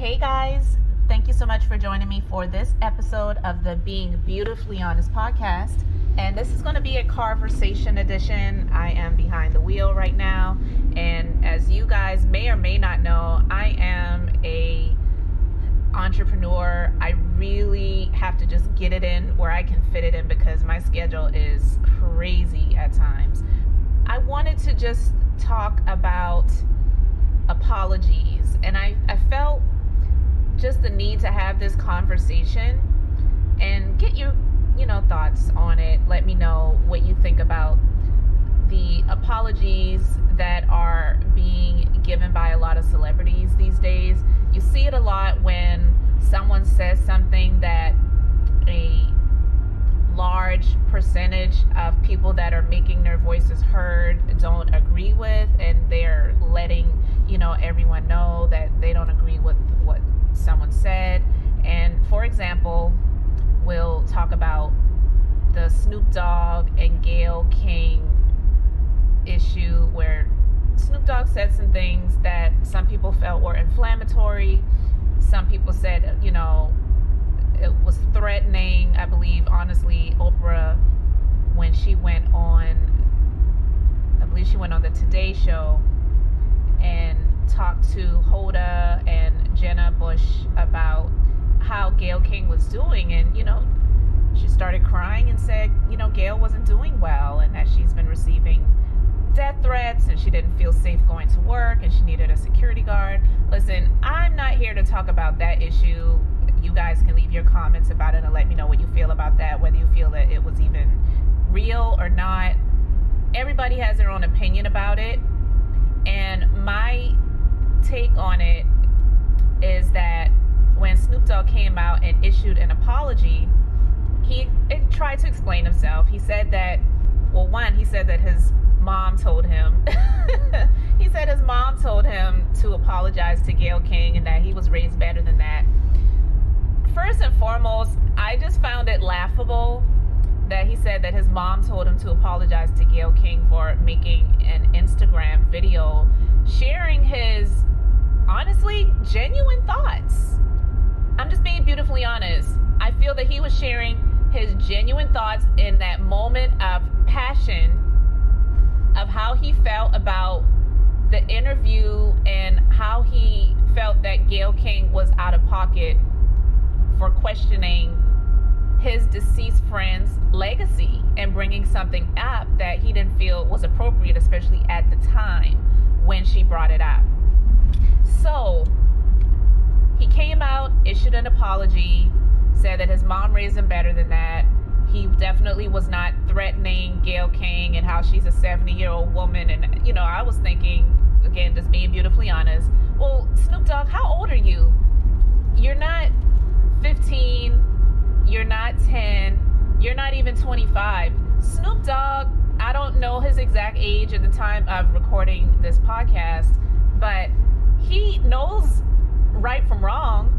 Hey guys, thank you so much for joining me for this episode of the Being Beautifully Honest podcast. And this is going to be a conversation edition. I am behind the wheel right now. And as you guys may or may not know, I am a entrepreneur. I really have to just get it in where I can fit it in because my schedule is crazy at times. I wanted to just talk about apologies, and I felt just the need to have this conversation and get your thoughts on it. Let me know what you think about the apologies that are being given by a lot of celebrities these days. You see it a lot when someone says something that a large percentage of people that are making their voices heard don't agree with, and they're letting everyone know that they don't agree with what someone said. And for example, we'll talk about the Snoop Dogg and Gayle King issue, where Snoop Dogg said some things that some people felt were inflammatory. Some people said, it was threatening. I believe, honestly, Oprah, when she went on the Today Show and talked to Hoda and Jenna Bush about how Gayle King was doing, and she started crying and said Gayle wasn't doing well, and that she's been receiving death threats, and she didn't feel safe going to work, and she needed a security guard. Listen, I'm not here to talk about that issue. You guys can leave your comments about it and let me know what you feel about that, whether you feel that it was even real or not. Everybody has their own opinion about it, and my take on it is that when Snoop Dogg came out and issued an apology, he tried to explain himself. He said that, he said that his mom told him he said his mom told him to apologize to Gayle King and that he was raised better than that. First and foremost, I just found it laughable that he said that his mom told him to apologize to Gayle King for making an Instagram video sharing his, honestly, genuine thoughts. I'm just being beautifully honest. I feel that he was sharing his genuine thoughts in that moment of passion of how he felt about the interview and how he felt that Gayle King was out of pocket for questioning his deceased friend's legacy and bringing something up that he didn't feel was appropriate, especially at the time when she brought it up. So he came out, issued an apology, said that his mom raised him better than that. He definitely was not threatening Gayle King and how she's a 70-year-old woman. And, I was thinking, again, just being beautifully honest, well, Snoop Dogg, how old are you? You're not 15, you're not 10, you're not even 25. Snoop Dogg, I don't know his exact age at the time of recording this podcast, but he knows right from wrong.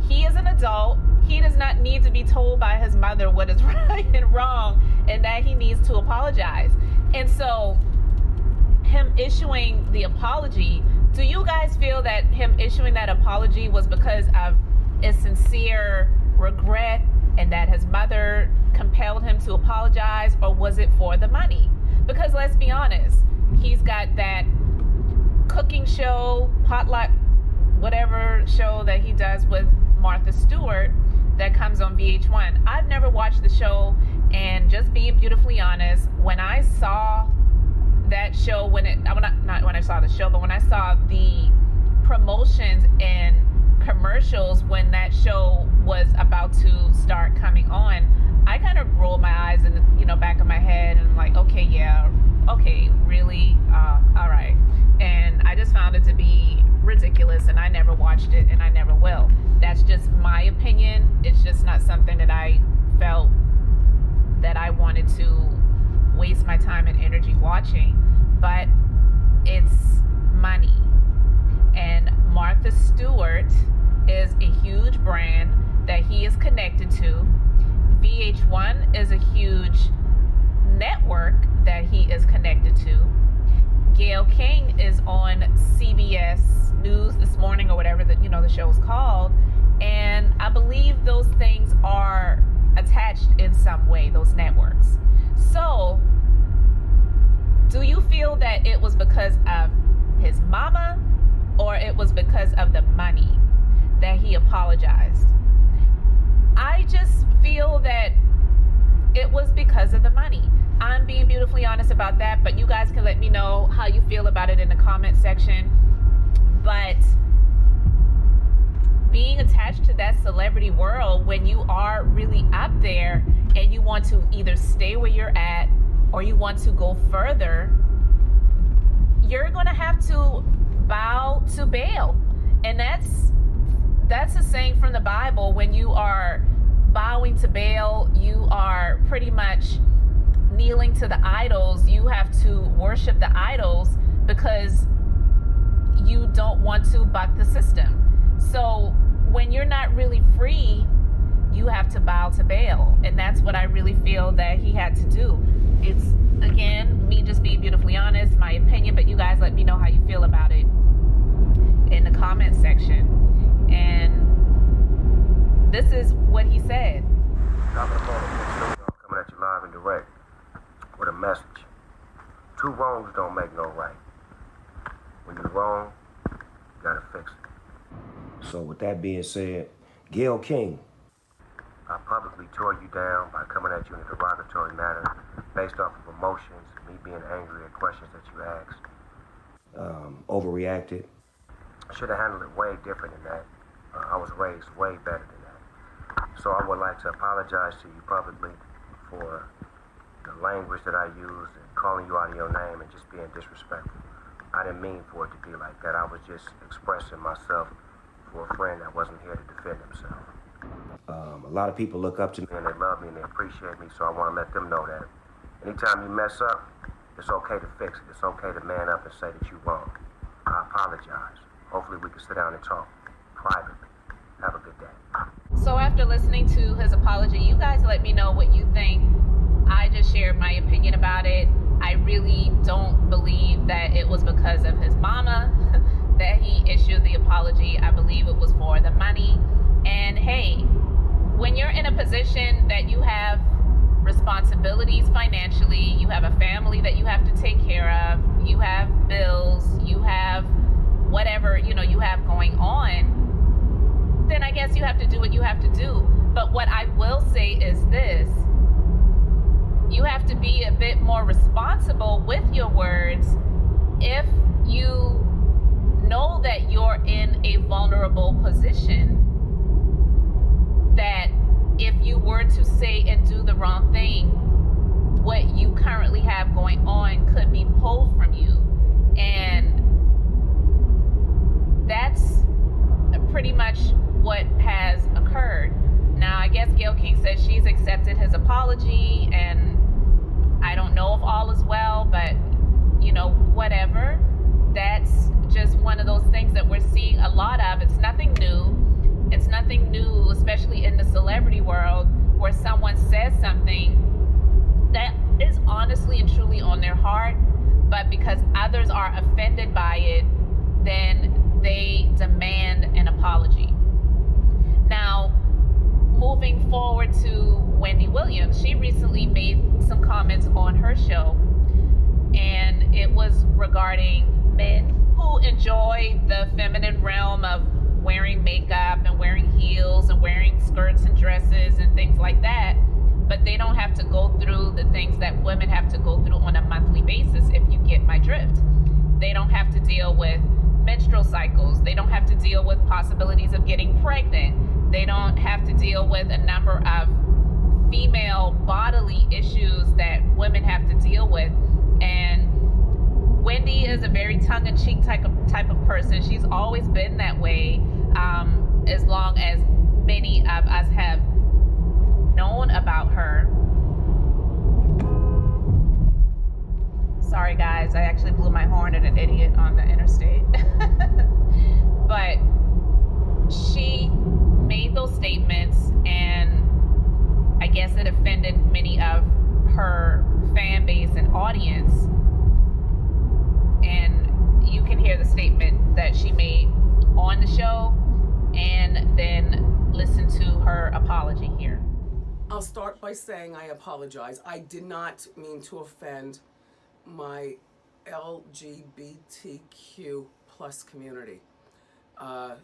He is an adult. He does not need to be told by his mother what is right and wrong, and that he needs to apologize. And so him issuing the apology, do you guys feel that him issuing that apology was because of a sincere regret and that his mother compelled him to apologize, or was it for the money? Because let's be honest, he's got that cooking show, potluck, whatever show that he does with Martha Stewart that comes on VH1. I've never watched the show, and just being beautifully honest, when I saw that show, when I saw the promotions and commercials when that show was about to start coming on, I kind of rolled my eyes in the back of my head, and I'm like, okay, really? All right. And I just found it to be ridiculous, and I never watched it, and I never will. That's just my opinion. It's just not something that I felt that I wanted to waste my time and energy watching. But it's money. And Martha Stewart is a huge brand that he is connected to. VH1 is a huge network that he is connected to. Gayle King is on CBS News this morning, or whatever, the show is called. And I believe those things are attached in some way, those networks. So, do you feel that it was because of his mama, or it was because of the money that he apologized? I just feel that it was because of the money. I'm being beautifully honest about that, but you guys can let me know how you feel about it in the comment section. But being attached to that celebrity world, when you are really up there and you want to either stay where you're at or you want to go further, you're going to have to bow to Baal. And that's a saying from the Bible. When you are bowing to Baal, you are pretty much kneeling to the idols. You have to worship the idols because you don't want to buck the system. So when you're not really free, you have to bow to Baal. And that's what I really feel that he had to do. It's, again, me just being beautifully honest, my opinion, but you guys let me know how you feel about it in the comment section. And this is what he said. Top of the morning, Snoop Dogg coming at you live and direct with a message. Two wrongs don't make no right. When you're wrong, you gotta fix it. So with that being said, Gayle King, I publicly tore you down by coming at you in a derogatory manner based off of emotions, me being angry at questions that you asked. Overreacted. Should have handled it way different than that. I was raised way better than that. So I would like to apologize to you publicly for the language that I used and calling you out of your name and just being disrespectful. I didn't mean for it to be like that. I was just expressing myself for a friend that wasn't here to defend himself. A lot of people look up to me and they love me and they appreciate me, so I want to let them know that anytime you mess up, it's okay to fix it. It's okay to man up and say that you're wrong. I apologize. Hopefully we can sit down and talk privately. Have a good day. So after listening to his apology, you guys let me know what you think. I just shared my opinion about it. I really don't believe that it was because of his mama that he issued the apology. I believe it was for the money. And hey, when you're in a position that you have responsibilities financially, you have a family that you have to take care of, you have bills, you have whatever, you have going on, then I guess you have to do what you have to do. But what I will say is this: you have to be a bit more responsible with your words if you know that you're in a vulnerable position, that if you were to say and do the wrong thing, what you currently have going on could be pulled from you. And that's pretty much what has occurred. Now, I guess Gayle King says she's accepted his apology, and I don't know if all is well, but whatever. That's just one of those things that we're seeing a lot of. It's nothing new. It's nothing new, especially in the celebrity world, where someone says something that is honestly and truly on their heart, but because others are offended by it, then they demand an apology. Now, moving forward to Wendy Williams, she recently made some comments on her show, and it was regarding men who enjoy the feminine realm of wearing makeup and wearing heels and wearing skirts and dresses and things like that, but they don't have to go through the things that women have to go through on a monthly basis, if you get my drift. They don't have to deal with menstrual cycles. They don't have to deal with possibilities of getting pregnant. They don't have to deal with a number of female bodily issues that women have to deal with. And Wendy is a very tongue-in-cheek type of person. She's always been that way, as long as many of us have known about her. Sorry guys, I actually blew my horn at an idiot on the interstate. But she made those statements, and I guess it offended many of her fan base and audience. And you can hear the statement that she made on the show. by saying I apologize. I did not mean to offend my LGBTQ plus community. On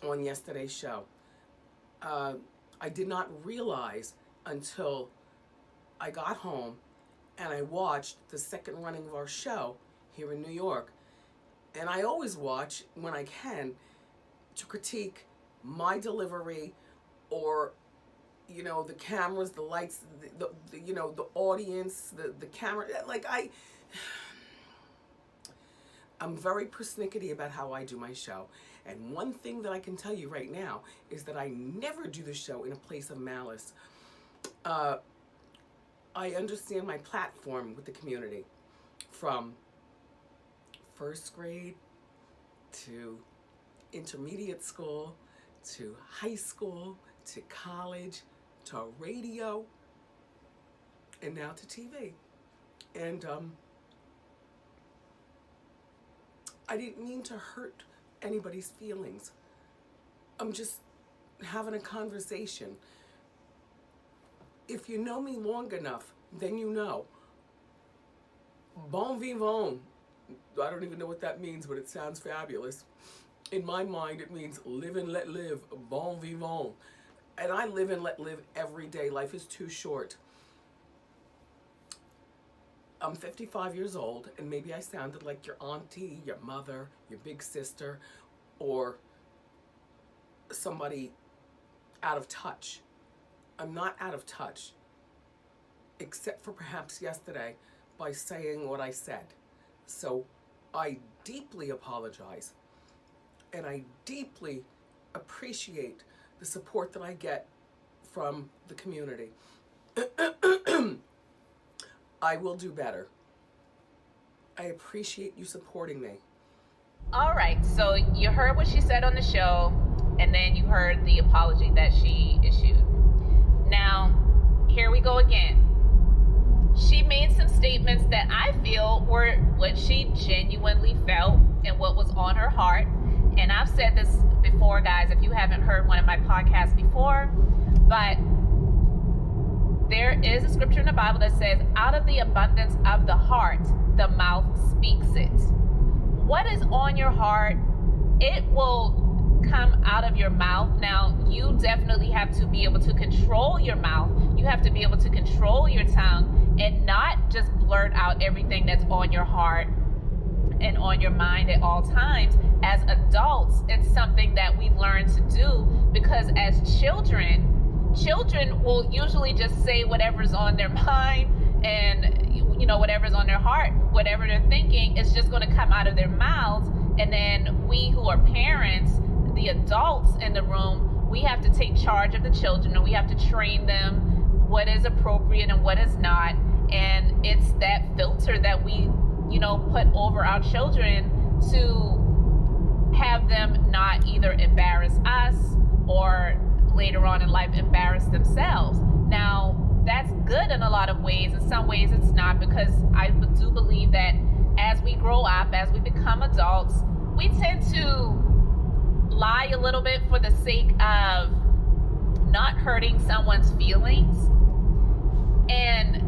yesterday's show. I did not realize until I got home and I watched the second running of our show here in New York. And I always watch, when I can, to critique my delivery or, you know, the cameras, the lights, the you know, the audience, the camera. Like, I'm very persnickety about how I do my show. And one thing that I can tell you right now is that I never do the show in a place of malice. I understand my platform with the community, from first grade to intermediate school to high school to college to radio and now to TV. And I didn't mean to hurt anybody's feelings. I'm just having a conversation. If you know me long enough, then you know. Bon vivant. I don't even know what that means, but it sounds fabulous. In my mind, it means live and let live. Bon vivant. And I live and let live every day. Life is too short. I'm 55 years old, and maybe I sounded like your auntie, your mother, your big sister, or somebody out of touch. I'm not out of touch, except for perhaps yesterday by saying what I said. So I deeply apologize, and I deeply appreciate the support that I get from the community. I will do better. I appreciate you supporting me. All right, so you heard what she said on the show, and then you heard the apology that she issued. Now, here we go again. She made some statements that I feel were what she genuinely felt and what was on her heart. And I've said this before, guys, if you haven't heard one of my podcasts before, but there is a scripture in the Bible that says, out of the abundance of the heart, the mouth speaks it. What is on your heart, it will come out of your mouth. Now, you definitely have to be able to control your mouth. You have to be able to control your tongue and not just blurt out everything that's on your heart and on your mind at all times. As adults, it's something that we learn to do, because as children will usually just say whatever's on their mind, and you know, whatever's on their heart, whatever they're thinking, is just going to come out of their mouths. And then we who are parents, the adults in the room, we have to take charge of the children, and we have to train them what is appropriate and what is not. And it's that filter that we, you know, put over our children to have them not either embarrass us or later on in life embarrass themselves. Now, that's good in a lot of ways. In some ways it's not, because I do believe that as we grow up, as we become adults, we tend to lie a little bit for the sake of not hurting someone's feelings. And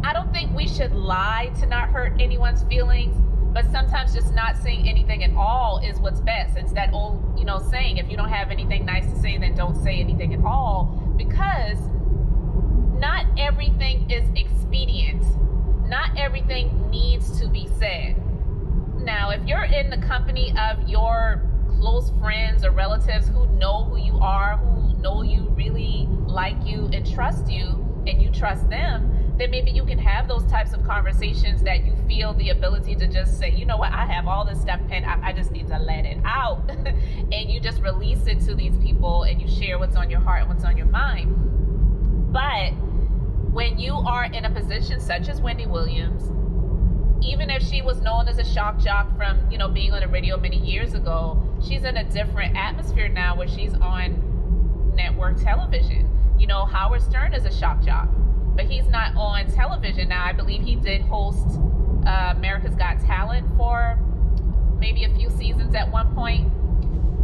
I don't think we should lie to not hurt anyone's feelings, but sometimes just not saying anything at all is what's best. It's that old, you know, saying, if you don't have anything nice to say, then don't say anything at all, because not everything is expedient. Not everything needs to be said. Now, if you're in the company of your close friends or relatives who know who you are, who know you really like you and trust you, and you trust them, then maybe you can have those types of conversations that you feel the ability to just say, you know what, I have all this stuff penned, I just need to let it out. And you just release it to these people, and you share what's on your heart and what's on your mind. But when you are in a position such as Wendy Williams, even if she was known as a shock jock from, you know, being on the radio many years ago, she's in a different atmosphere now where she's on network television. You know, Howard Stern is a shock jock, but he's not on television now. I believe he did host America's Got Talent for maybe a few seasons at one point.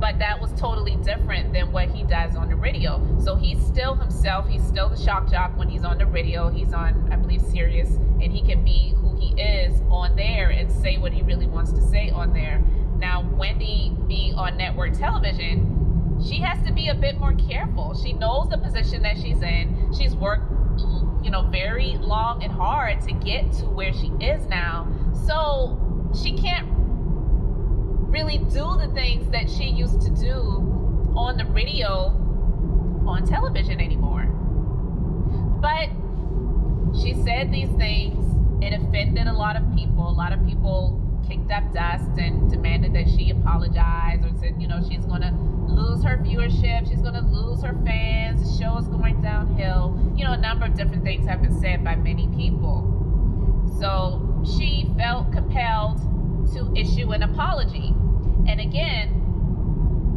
but that was totally different than what he does on the radio. So he's still himself. He's still the shock jock when he's on the radio. He's on, I believe, Sirius, and he can be who he is on there and say what he really wants to say on there. Now, Wendy being on network television, she has to be a bit more careful. She knows the position that she's in. She's worked, very long and hard to get to where she is now. So she can't really do the things that she used to do on the radio, on television anymore. But she said these things. It offended a lot of people. A lot of people kicked up dust and demanded that she apologize, or said, she's going to lose her viewership, she's going to lose her fans, the show is going downhill. A number of different things have been said by many people. So she felt compelled to issue an apology. And again,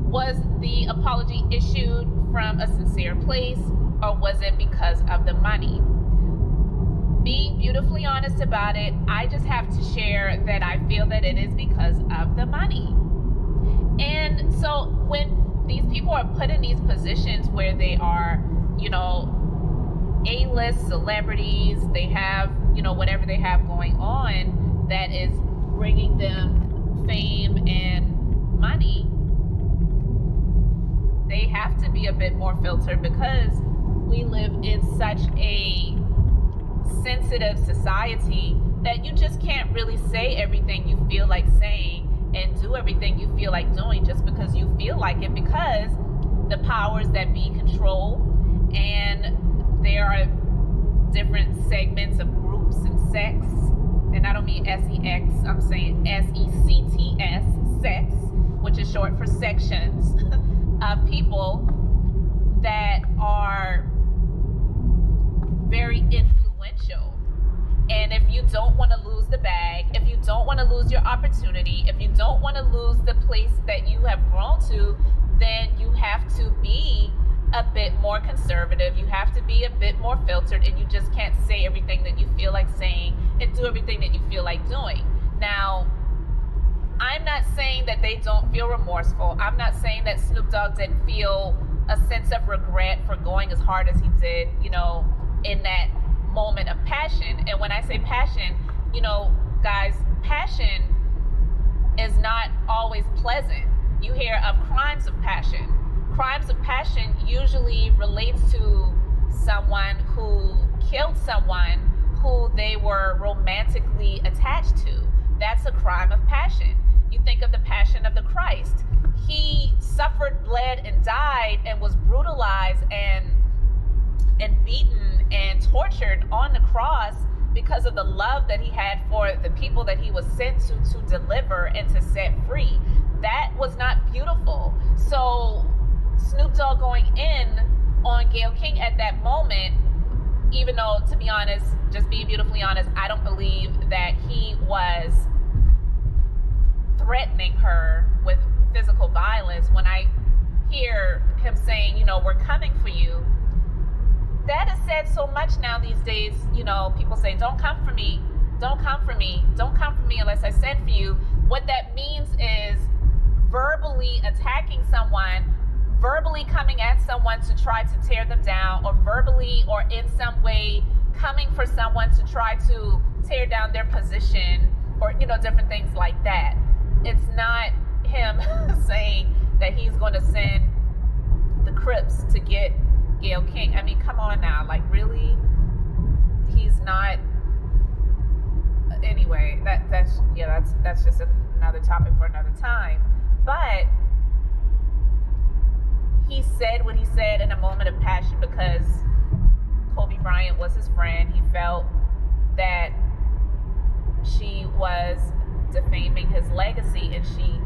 was the apology issued from a sincere place, or was it because of the money? Being beautifully honest about it, I just have to share that I feel that it is because of the money. And so when these people are put in these positions where they are, A-list celebrities, they have, whatever they have going on that is bringing them fame and money, they have to be a bit more filtered, because we live in such a sensitive society that you just can't really say everything you feel like saying and do everything you feel like doing just because you feel like it, because the powers that be control, and there are different segments of groups and sects, and I don't mean S-E-X, I'm saying S-E-C-T-S, sex, which is short for sections of people that are very influential. And if you don't want to lose the bag, if you don't want to lose your opportunity, if you don't want to lose the place that you have grown to, then you have to be a bit more conservative. You have to be a bit more filtered, and you just can't say everything that you feel like saying and do everything that you feel like doing. Now, I'm not saying that they don't feel remorseful. I'm not saying that Snoop Dogg didn't feel a sense of regret for going as hard as he did, in that moment of passion. And when I say passion, guys, passion is not always pleasant. You hear of crimes of passion. Crimes of passion usually relates to someone who killed someone who they were romantically attached to. That's a crime of passion. You think of the Passion of the Christ. He suffered, bled, and died, and was brutalized and beaten and tortured on the cross because of the love that he had for the people that he was sent to deliver and to set free. That was not beautiful. So Snoop Dogg going in on Gayle King at that moment, even though, to be honest, just being beautifully honest, I don't believe that he was threatening her with physical violence. When I hear him saying, we're coming for you, that is said so much now these days. People say, don't come for me, don't come for me, don't come for me unless I send for you. What that means is verbally attacking someone, verbally coming at someone to try to tear them down, or verbally or in some way coming for someone to try to tear down their position, or different things like that. It's not him saying that he's going to send the Crips to get Gayle King. I mean, come on now, like, really? He's not. Anyway, that's just another topic for another time. But he said what he said in a moment of passion because Kobe Bryant was his friend. He felt that she was defaming his legacy, and she,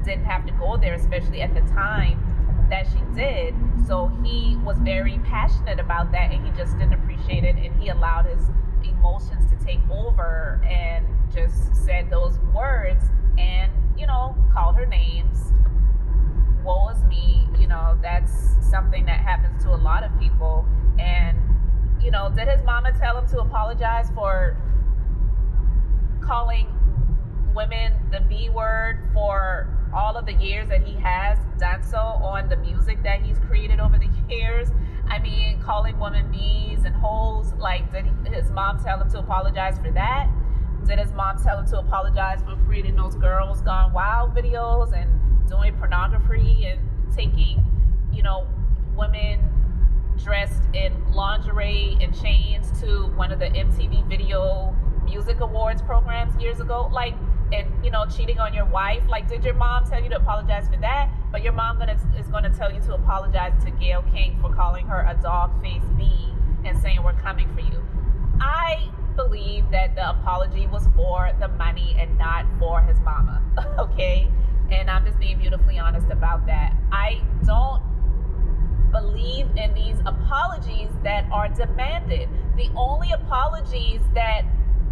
didn't have to go there, especially at the time that she did. So he was very passionate about that, and he just didn't appreciate it, and he allowed his emotions to take over and just said those words and, called her names. Woe is me. That's something that happens to a lot of people. And, did his mama tell him to apologize for calling women the B word for all of the years that he has done so on the music that he's created over the years. I mean, calling women B's and hoes. Like, did his mom tell him to apologize for that? Did his mom tell him to apologize for creating those Girls Gone Wild videos and doing pornography and taking, you know, women dressed in lingerie and chains to one of the MTV Video Music Awards programs years ago? Like, and, you know, cheating on your wife? Like, did your mom tell you to apologize for that? But your mom is going to tell you to apologize to Gayle King for calling her a dog-faced bee and saying we're coming for you. I believe that the apology was for the money and not for his mama, okay? And I'm just being beautifully honest about that. I don't believe in these apologies that are demanded. The only apologies that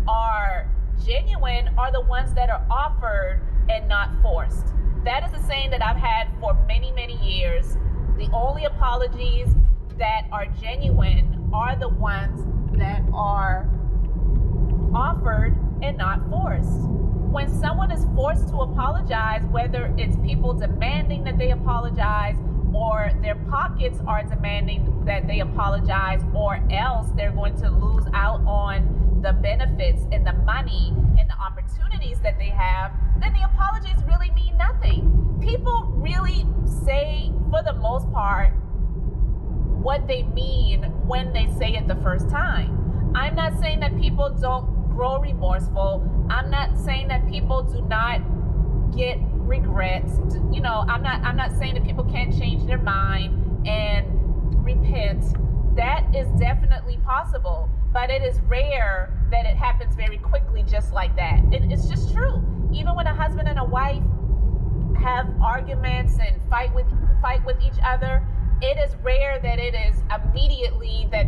are genuine are the ones that are offered and not forced. That is a saying that I've had for many, many years. The only apologies that are genuine are the ones that are offered and not forced. When someone is forced to apologize, whether it's people demanding that they apologize, or their pockets are demanding that they apologize, or else they're going to lose out on the benefits and the money and the opportunities that they have, then the apologies really mean nothing. People really say, for the most part, what they mean when they say it the first time. I'm not saying that people don't grow remorseful. I'm not saying that people do not get regrets. You know, I'm not saying that people can't change their mind and repent. That is definitely possible, but it is rare that it happens very quickly just like that. It's just true. Even when a husband and a wife have arguments and fight with each other, it is rare that it is immediately that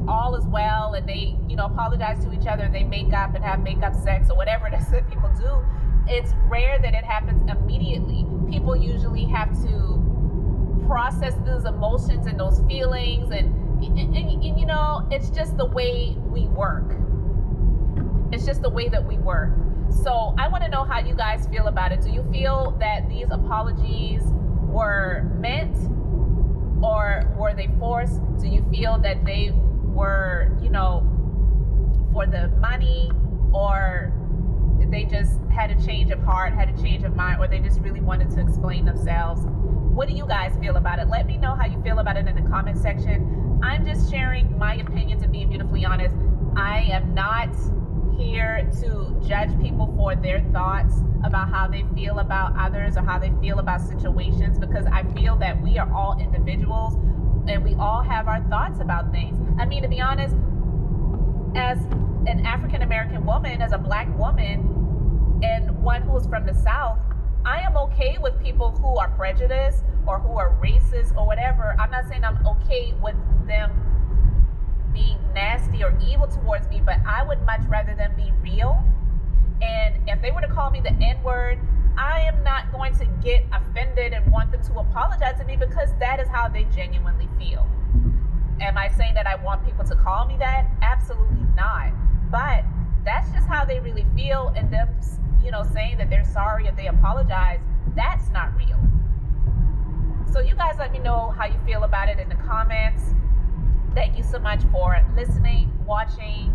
all is well and they, you know, apologize to each other and they make up and have make-up sex or whatever it is that people do. It's rare that it happens immediately. People usually have to process those emotions and those feelings and you know, it's just the way we work. It's just the way that we work. So I want to know how you guys feel about it. Do you feel that these apologies were meant or were they forced? Do you feel that they were, you know, for the money, or they just had a change of heart, had a change of mind, or they just really wanted to explain themselves? What do you guys feel about it? Let me know how you feel about it in the comment section. I'm just sharing my opinions and being beautifully honest. I am not here to judge people for their thoughts about how they feel about others or how they feel about situations, because I feel that we are all individuals and we all have our thoughts about things. I mean, to be honest, as an African American woman, as a black woman, and one who is from the South, I am okay with people who are prejudiced or who are racist or whatever. I'm not saying I'm okay with them being nasty or evil towards me, but I would much rather them be real. And if they were to call me the N-word, I am not going to get offended and want them to apologize to me, because that is how they genuinely feel. Am I saying that I want people to call me that? Absolutely not. But that's just how they really feel, and them, you know, saying that they're sorry if they apologize, that's not real. So you guys let me know how you feel about it in the comments. Thank you so much for listening, watching,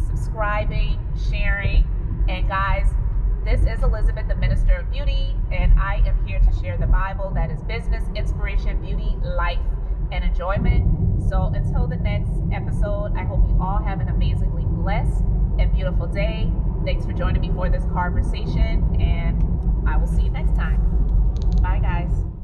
subscribing, sharing. And guys, this is Elizabeth, the Minister of Beauty, and I am here to share the Bible that is business, inspiration, beauty, life, and enjoyment. So until the next episode, I hope you all have an amazingly blessed and beautiful day. Thanks for joining me for this conversation, and I will see you next time. Bye, guys.